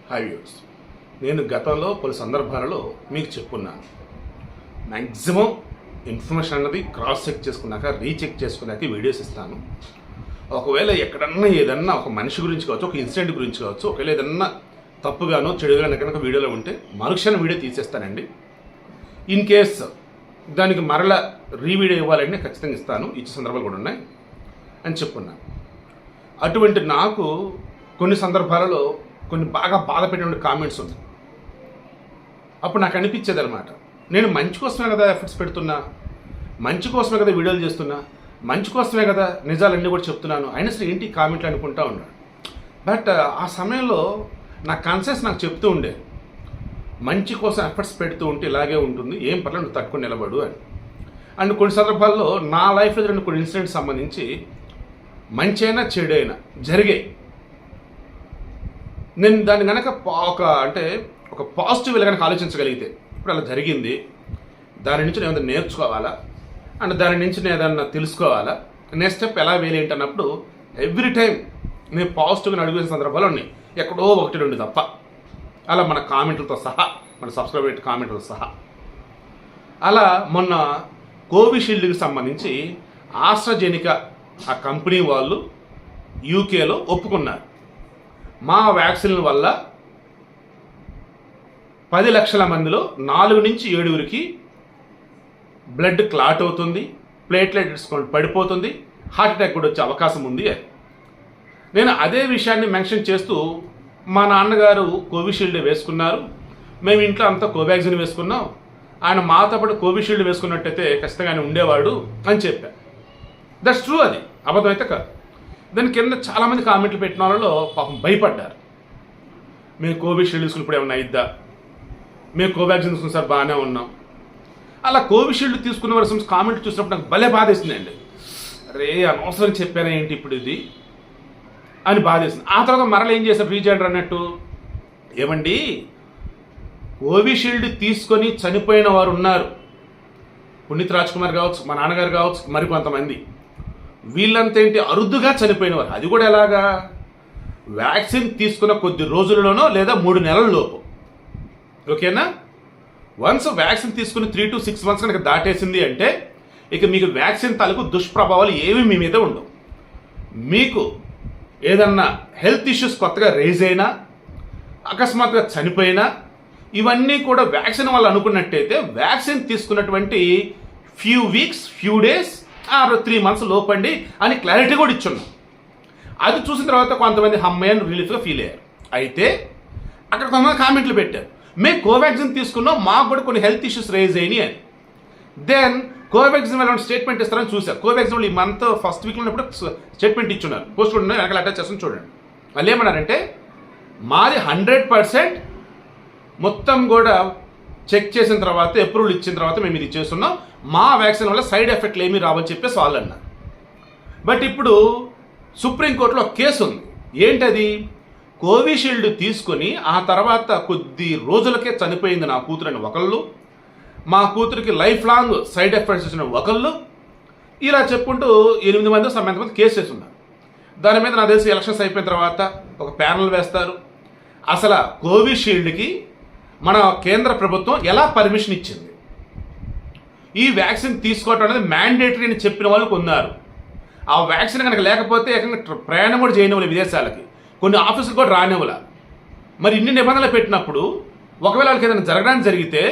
Hi viewers, నేను గతంలో పలు సందర్భాలలో మీకు చెప్పున్నాను. మ్యాక్సిమం ఇన్ఫర్మేషన్ అన్నది క్రాస్ చెక్ చేసుకున్నాక రీచెక్ చేసుకున్నాక వీడియోస్ ఇస్తాను. ఒకవేళ ఎక్కడన్నా ఏదన్నా ఒక మనిషి గురించి కావచ్చు, ఒక ఇన్సిడెంట్ గురించి కావచ్చు, ఒకవేళ ఏదన్నా తప్పుగానో చెడుగానో కనుక వీడియోలో ఉంటే మరుక్షణం వీడియో తీసేస్తానండి. ఇన్ కేస్ దానికి మరలా రీవీడియో ఇవ్వాలంటే ఖచ్చితంగా ఇస్తాను, ఇచ్చే సందర్భాలు కూడా ఉన్నాయి అని చెప్పున్నాను. అటువంటి నాకు కొన్ని సందర్భాలలో కొన్ని బాగా బాధ పెట్టిన కామెంట్స్ ఉన్నాయి. అప్పుడు నాకు అనిపించేది అనమాట, నేను మంచి కోసమే కదా ఎఫర్ట్స్ పెడుతున్నా, మంచి కోసమే కదా వీడియోలు చేస్తున్నా, మంచి కోసమే కదా నిజాలన్నీ కూడా చెప్తున్నాను, అయినా సరే ఏంటి కామెంట్లు అనుకుంటా ఉన్నాను. బట్ ఆ సమయంలో నా కాన్షియస్ నాకు చెప్తూ ఉండే, మంచి కోసం ఎఫర్ట్స్ పెడుతూ ఉంటే ఇలాగే ఉంటుంది, ఏం పర్లేదు నువ్వు తట్టుకొని నిలబడు అని. అండ్ కొన్ని సందర్భాల్లో నా లైఫ్లో జరిగిన కొన్ని ఇన్సిడెంట్స్ సంబంధించి మంచి అయినా చెడైనా జరిగాయి. నేను దాన్ని కనుక ఒక పాజిటివ్ కనుక ఆలోచించగలిగితే, ఇప్పుడు అలా జరిగింది, దాని నుంచి నేను ఏదైనా నేర్చుకోవాలా అండ్ దాని నుంచి నేను ఏదన్నా తెలుసుకోవాలా, నెక్స్ట్ స్టెప్ ఎలా వేలేంటి అన్నప్పుడు ఎవ్రీ టైం నేను పాజిటివ్గా అడుగుతున్న సందర్భాలు ఉన్నాయి, ఎక్కడో ఒకటి రెండు తప్ప. అలా మన కామెంట్లతో సహా, మన సబ్స్క్రైబర్ కామెంట్లతో సహా. అలా మొన్న కోవిషీల్డ్కి సంబంధించి ఆస్ట్రాజెనికా ఆ కంపెనీ వాళ్ళు యూకేలో ఒప్పుకున్నారు, మా వ్యాక్సిన్ల వల్ల 10 లక్షల మందిలో 4 నుంచి 7 బ్లడ్ క్లాట్ అవుతుంది, ప్లేట్లెట్స్ పడిపోతుంది, హార్ట్ అటాక్ కూడా వచ్చే అవకాశం ఉంది అని. నేను అదే విషయాన్ని మెన్షన్ చేస్తూ, మా నాన్నగారు కోవిషీల్డ్ వేసుకున్నారు, మేము ఇంట్లో అంతా కోవాక్సిన్ వేసుకున్నాం, ఆయన మాతో పాటు కోవిషీల్డ్ వేసుకున్నట్టయితే ఖచ్చితంగా ఆయన ఉండేవాడు అని చెప్పాను. దట్స్ ట్రూ, అది అబద్ధం అయితే కాదు. దాని కింద చాలామంది కామెంట్లు పెట్టిన వాళ్ళలో పాపం భయపడ్డారు. మేము కోవిషీల్డ్ తీసుకున్నప్పుడు ఏమన్నా అయిద్దా, మేము కోవాక్సిన్ తీసుకున్న సార్ బాగానే ఉన్నాం. అలా కోవిషీల్డ్ తీసుకున్న వారి కామెంట్లు చూసినప్పుడు నాకు భలే బాధేసిందండి. అరే అనవసరం చెప్పాను ఏంటి ఇప్పుడు ఇది అని బాధేసింది. ఆ తర్వాత మరలా ఏం చేశారు రీజెండర్ అన్నట్టు, ఏమండి కోవిషీల్డ్ తీసుకొని చనిపోయిన వారు ఉన్నారు, పునీత్ రాజ్ కుమార్ కావచ్చు, మా నాన్నగారు కావచ్చు, మరికొంతమంది, వీళ్ళంతా ఏంటి అరుదుగా చనిపోయిన వారు. అది కూడా ఎలాగా, వ్యాక్సిన్ తీసుకున్న కొద్ది రోజులలోనో లేదా 3 నెలల లోపు. ఓకేనా, వన్స్ వ్యాక్సిన్ తీసుకుని 3 to 6 months కనుక దాటేసింది అంటే ఇక మీకు వ్యాక్సిన్ తాలూకు దుష్ప్రభావాలు ఏవి మీ మీద ఉండవు. మీకు ఏదన్నా హెల్త్ ఇష్యూస్ కొత్తగా రేజ్ అయినా, అకస్మాత్తుగా చనిపోయినా, ఇవన్నీ కూడా వ్యాక్సిన్ వల్ల అనుకున్నట్టయితే వ్యాక్సిన్ తీసుకున్నటువంటి few weeks, few days or 3 months లోపండి అని క్లారిటీ కూడా ఇచ్చున్నాం. అది చూసిన తర్వాత కొంతమంది అమ్మాయిని రిలీఫ్గా ఫీల్ అయ్యారు. అయితే అక్కడ కొంతమంది కామెంట్లు పెట్టారు, మేము కోవాక్సిన్ తీసుకున్నాం, మాకు కూడా కొన్ని హెల్త్ ఇష్యూస్ రేజ్ అయినాయి అని. దెన్ కోవాక్సిన్ వాళ్ళు స్టేట్మెంట్ ఇస్తారని చూశారు. కోవాక్సిన్ వాళ్ళు ఈ మంత్ ఫస్ట్ వీక్లో ఉన్నప్పుడు స్టేట్మెంట్ ఇచ్చున్నారు, పోస్ట్ కూడా వెనకాల అటాచ్ చేస్తాను చూడండి. వాళ్ళు ఏమన్నారంటే, మాది 100% మొత్తం కూడా చెక్ చేసిన తర్వాత అప్రూవల్ ఇచ్చిన తర్వాత మేము ఇది చేస్తున్నాం, మా వ్యాక్సిన్ వల్ల సైడ్ ఎఫెక్ట్లు ఏమీ రావని చెప్పేసి వాళ్ళు అన్నారు. బట్ ఇప్పుడు సుప్రీంకోర్టులో ఒక కేసు ఉంది. ఏంటది, కోవిషీల్డ్ తీసుకొని ఆ తర్వాత కొద్ది రోజులకే చనిపోయింది నా కూతురు అని ఒకళ్ళు, మా కూతురికి లైఫ్ లాంగ్ సైడ్ ఎఫెక్ట్స్ వచ్చిన ఒకళ్ళు, ఇలా చెప్పుకుంటూ 8 మంది 9 మంది కేసు చేస్తున్నారు. దాని మీద నాకు తెలిసి ఎలక్షన్స్ అయిపోయిన తర్వాత ఒక ప్యానల్ వేస్తారు. అసలు కోవిషీల్డ్కి మన కేంద్ర ప్రభుత్వం ఎలా పర్మిషన్ ఇచ్చింది, ఈ వ్యాక్సిన్ తీసుకోవటం అనేది మ్యాండేటరీ అని చెప్పిన వాళ్ళు కొన్నారు. ఆ వ్యాక్సిన్ కనుక లేకపోతే ఏకంగా ప్రయాణం కూడా చేయనివ్వలే విదేశాలకి, కొన్ని ఆఫీసులు కూడా రానివ్వల. మరి ఇన్ని నిబంధనలు పెట్టినప్పుడు ఒకవేళ వాళ్ళకి ఏదైనా జరగడానికి జరిగితే,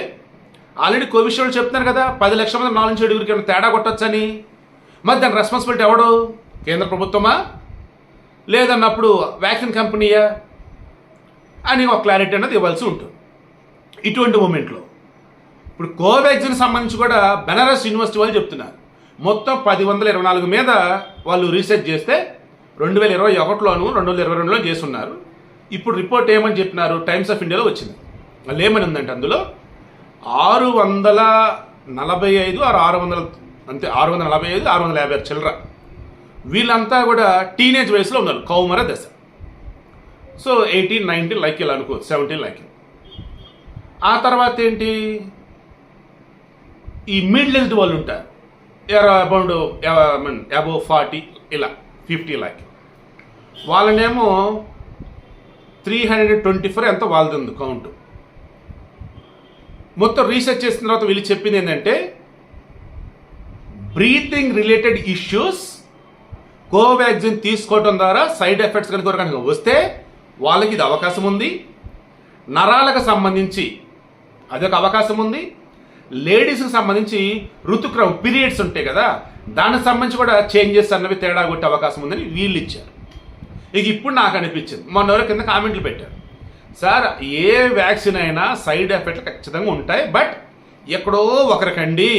ఆల్రెడీ కోవిషీల్డ్ చెప్తున్నారు కదా 10 లక్షల మంది 4 నుంచి 7 తేడా కొట్టొచ్చని, మరి దాని రెస్పాన్సిబిలిటీ ఎవడు, కేంద్ర ప్రభుత్వమా లేదన్నప్పుడు వ్యాక్సిన్ కంపెనీయా అని ఒక క్లారిటీ అనేది ఇవ్వాల్సి ఉంటుంది. ఇటువంటి మూమెంట్లో ఇప్పుడు కోవాక్సిన్ సంబంధించి కూడా బెనారస్ యూనివర్సిటీ వాళ్ళు చెప్తున్నారు, మొత్తం 1024 మీద వాళ్ళు రీసెర్చ్ చేస్తే 2021లోను 2022లో చేస్తున్నారు. ఇప్పుడు రిపోర్ట్ ఏమని చెప్పినారు, టైమ్స్ ఆఫ్ ఇండియాలో వచ్చింది. వాళ్ళు ఏమని ఉందంటే, అందులో 645 ఆర్ 600 అంతే, 645 656 చిల్లర, వీళ్ళంతా కూడా టీనేజ్ వయసులో ఉన్నారు, కౌమర దశ. సో 18, 19 లైక్ ఇలా అనుకో, 17 లైక్. ఆ తర్వాత ఏంటి, ఈ మిడిల్ ఏజ్డ్ వాళ్ళు ఉంటారు, అబౌవ్ 40 ఇలా 50 లైక్, వాళ్ళనేమో 324 ఎంతో వాళ్ళది ఉంది కౌంట్. మొత్తం రీసెర్చ్ చేసిన తర్వాత వీళ్ళు చెప్పింది ఏంటంటే బ్రీతింగ్ రిలేటెడ్ ఇష్యూస్ కోవాక్సిన్ తీసుకోవడం ద్వారా సైడ్ ఎఫెక్ట్స్ కనుక వస్తే వాళ్ళకి ఇది అవకాశం ఉంది. నరాలకు సంబంధించి అదొక అవకాశం ఉంది. లేడీస్కి సంబంధించి ఋతుక్రమం పీరియడ్స్ ఉంటాయి కదా, దానికి సంబంధించి కూడా చేంజెస్ అన్నవి తేడా కొట్టే అవకాశం ఉందని వీళ్ళు ఇచ్చారు. ఇక ఇప్పుడు నాకు అనిపించింది, మొన్న ఎవరో కింద కామెంట్లు పెట్టారు, సార్ ఏ వ్యాక్సిన్ అయినా సైడ్ ఎఫెక్ట్లు ఖచ్చితంగా ఉంటాయి, బట్ ఎక్కడో ఒకరికండి.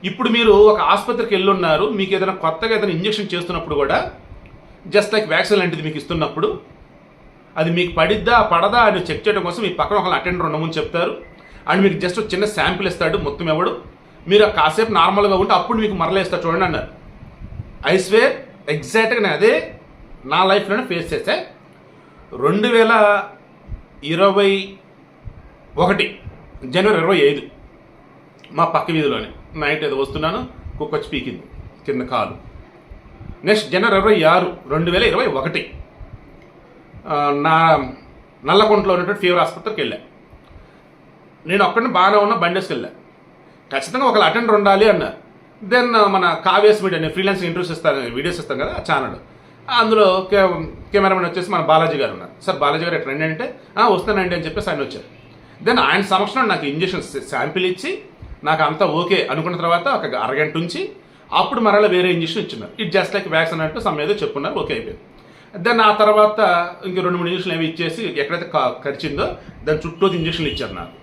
ఇప్పుడు మీరు ఒక ఆసుపత్రికి వెళ్ళున్నారు, మీకు ఏదైనా కొత్తగా ఏదైనా ఇంజెక్షన్ చేస్తున్నప్పుడు కూడా జస్ట్ లైక్ వ్యాక్సిన్ లాంటిది మీకు ఇస్తున్నప్పుడు అది మీకు పడిద్దా పడదా అని చెక్ చేయడం కోసం మీ పక్కన ఒక అటెండర్ ఉండమని చెప్తారు. అండ్ మీకు జస్ట్ చిన్న శాంపిల్ ఇస్తాడు, మొత్తం ఎవడు మీరు కాసేపు నార్మల్గా ఉంటే అప్పుడు మీకు మరలేస్తాడు చూడండి అన్నారు. ఐ స్వేర్ ఎగ్జాక్ట్గా నేను అదే నా లైఫ్లోనే ఫేస్ చేస్తే 2021 జనవరి 25 మా పక్క వీధిలోనే నైట్ ఏదో వస్తున్నాను, కుక్క వచ్చి పీకింది కింద కాలు. నెక్స్ట్ జనవరి 26 2021 నా నల్లకుంటలో ఉన్నటువంటి ఫీవర్ ఆసుపత్రికి వెళ్ళా. నేను ఒక్కడిని బాగానే ఉన్నా, బండేసుకు వెళ్ళా. ఖచ్చితంగా ఒక అటెండర్ ఉండాలి అన్నారు. దెన్ మన కావ్యాస్ మీడియా, నేను ఫ్రీలాన్సింగ్ ఇంటర్వ్యూస్ ఇస్తాను, వీడియోస్ ఇస్తాను కదా ఆ ఛానల్, అందులో కెమెరామెన్ వచ్చేసి మన బాలాజీ గారు ఉన్నారు. సార్ బాలాజీ గారు ఎట్లా అంటే వస్తానండి అని చెప్పేసి ఆయన వచ్చారు. దెన్ ఆయన సమక్షంలో నాకు ఇంజెక్షన్ శాంపిల్ ఇచ్చి నాకు అంతా ఓకే అనుకున్న తర్వాత ఒక అరగంట నుంచి అప్పుడు మరలా వేరే ఇంజెక్షన్ ఇచ్చున్నారు. ఇట్ జస్ట్ లైక్ వ్యాక్సిన్ అంటూ సమయంలో చెప్పున్నారు, ఓకే అయిపోయింది. దెన్ ఆ తర్వాత ఇంక 2-3 ఇంజక్షన్లు ఏవి ఇచ్చేసి ఎక్కడైతే ఖర్చిందో దాని చుట్టూ ఇంజక్షన్లు ఇచ్చారు నాకు.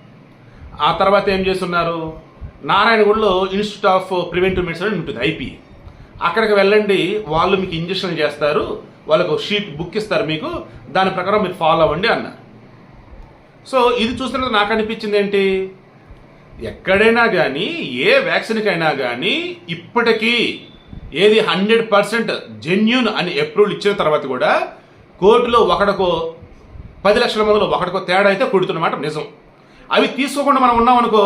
ఆ తర్వాత ఏం చేస్తున్నారు, నారాయణగూడలో ఇన్స్టిట్యూట్ ఆఫ్ ప్రివెంటివ్ మెడిసిన్ అని ఉంటుంది ఐపీ, అక్కడికి వెళ్ళండి, వాళ్ళు మీకు ఇంజక్షన్లు చేస్తారు, వాళ్ళకు షీట్ బుక్ ఇస్తారు మీకు, దాని ప్రకారం మీరు ఫాలో అవ్వండి అన్నారు. సో ఇది చూస్తున్నది నాకు అనిపించింది ఏంటి, ఎక్కడైనా కానీ ఏ వ్యాక్సిన్కైనా కానీ ఇప్పటికీ ఏది 100% జెన్యూన్ అని అప్రూవల్ ఇచ్చిన తర్వాత కూడా కోర్టులో ఒకడికో 10 లక్షల మందిలో ఒకడికో తేడా అయితే కొడుతున్నమాట నిజం. అవి తీసుకోకుండా మనం ఉన్నామనుకో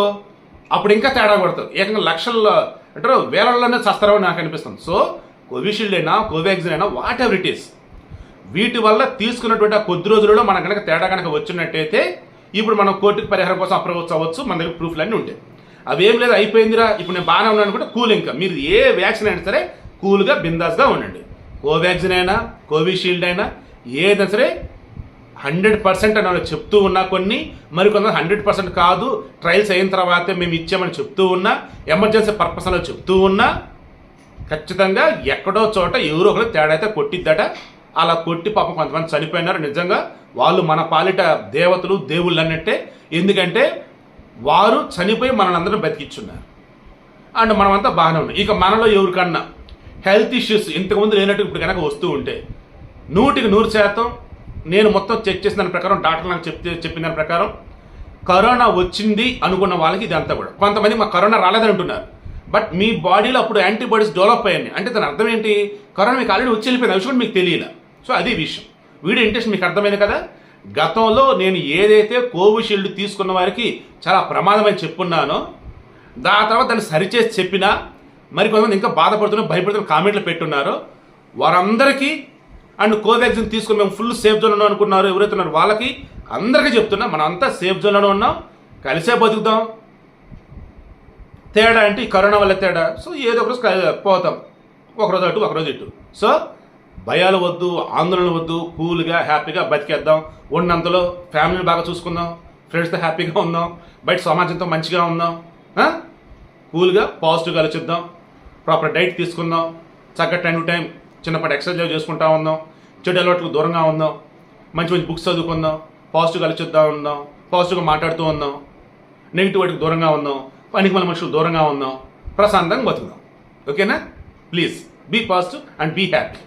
అప్పుడు ఇంకా తేడా కొడుతుంది, ఏకంగా లక్షల్లో అంటారు వేలల్లోనే చస్తారని నాకు అనిపిస్తుంది. సో కోవిషీల్డ్ అయినా కోవాక్సిన్ అయినా వాట్ ఎవర్ ఇట్ ఈస్, వీటి వల్ల తీసుకున్నటువంటి ఆ కొద్ది రోజులలో మన కనుక తేడా కనుక వచ్చినట్టయితే ఇప్పుడు మనం కోర్టుకి పరిహారం కోసం అప్రోచ్ అవ్వచ్చు, మన దగ్గర ప్రూఫ్లు అన్నీ ఉంటాయి. అవేం లేదు, అయిపోయిందిరా ఇప్పుడు నేను బాగానే ఉన్నాను అనుకుంటే కూల్. ఇంకా మీరు ఏ వ్యాక్సిన్ అయినా సరే కూల్గా బిందాస్గా ఉండండి. కోవాక్సిన్ అయినా కోవిషీల్డ్ అయినా ఏదైనా సరే 100% అని వాళ్ళు చెప్తూ ఉన్నా, కొన్ని మరికొంత 100% కాదు ట్రయల్స్ అయిన తర్వాతే మేము ఇచ్చామని చెప్తూ ఉన్నా, ఎమర్జెన్సీ పర్పస్ అని చెప్తూ ఉన్నా, ఖచ్చితంగా ఎక్కడో చోట ఎవరో ఒకరు తేడా అయితే కొట్టిద్దట. అలా కొట్టి పాపం కొంతమంది చనిపోయినారు. నిజంగా వాళ్ళు మన పాలిట దేవతలు దేవుళ్ళు అన్నట్టే, ఎందుకంటే వారు చనిపోయి మనల్ని అందరూ బతికించున్నారు అండ్ మనమంతా బాగానే ఉన్నాం. ఇక మనలో ఎవరికన్నా హెల్త్ ఇష్యూస్ ఇంతకుముందు లేనట్టు ఇప్పుడు కనుక వస్తూ ఉంటే 100% నేను మొత్తం చెక్ చేసిన దాని ప్రకారం, డాక్టర్ నాకు చెప్పిన దాని ప్రకారం కరోనా వచ్చింది అనుకున్న వాళ్ళకి ఇదంతా కూడా. కొంతమంది మాకు కరోనా రాలేదని అంటున్నారు, బట్ మీ బాడీలో అప్పుడు యాంటీబాడీస్ డెవలప్ అయ్యాయి. అంటే దాని అర్థం ఏంటి, కరోనా మీకు ఆల్రెడీ వచ్చి వెళ్ళిపోయింది, అవి కూడా మీకు తెలియలే. సో అది విషయం. వీడియో ఇంట్రెస్ట్ మీకు అర్థమైంది కదా. గతంలో నేను ఏదైతే కోవిషీల్డ్ తీసుకున్న వారికి చాలా ప్రమాదం అని చెప్పున్నానో, దాని తర్వాత దాన్ని సరిచేసి చెప్పినా మరి కొంతమంది ఇంకా బాధపడుతున్న భయపడుతున్న కామెంట్లు పెట్టున్నారో వారందరికీ, అండ్ కోవాక్సిన్ తీసుకుని మేము ఫుల్ సేఫ్ జోన్లో అనుకున్నారు ఎవరైతే ఉన్నారో వాళ్ళకి అందరికీ చెప్తున్నా, మనం అంతా సేఫ్ జోన్లోనే ఉన్నాం, కలిసే బతుకుతాం. తేడా అంటే ఈ కరోనా వల్ల తేడా. సో ఏదో ఒకరోజు పోతాం, ఒకరోజు అటు ఒకరోజు ఇటు. సో భయాలు వద్దు, ఆందోళన వద్దు, కూల్గా హ్యాపీగా బతికేద్దాం. ఉన్నంతలో ఫ్యామిలీని బాగా చూసుకుందాం, ఫ్రెండ్స్తో హ్యాపీగా ఉందాం, బయట సమాజంతో మంచిగా ఉందాం, కూల్గా పాజిటివ్గా ఆలోచిద్దాం, ప్రాపర్ డైట్ తీసుకుందాం, చక్కగా టైం టు టైం చిన్నపాటి ఎక్సర్సైజ్ చేసుకుంటా ఉందాం, చెడు అలవాట్లకు దూరంగా ఉందాం, మంచి మంచి బుక్స్ చదువుకుందాం, పాజిటివ్గా ఆలోచిద్దాం ఉందాం, పాజిటివ్గా మాట్లాడుతూ ఉందాం, నెగిటివ్ వాటికి దూరంగా ఉందాం, పనికి మన మనుషులు దూరంగా ఉందాం, ప్రశాంతంగా బతుకుదాం. ఓకేనా? Please be positive and be happy.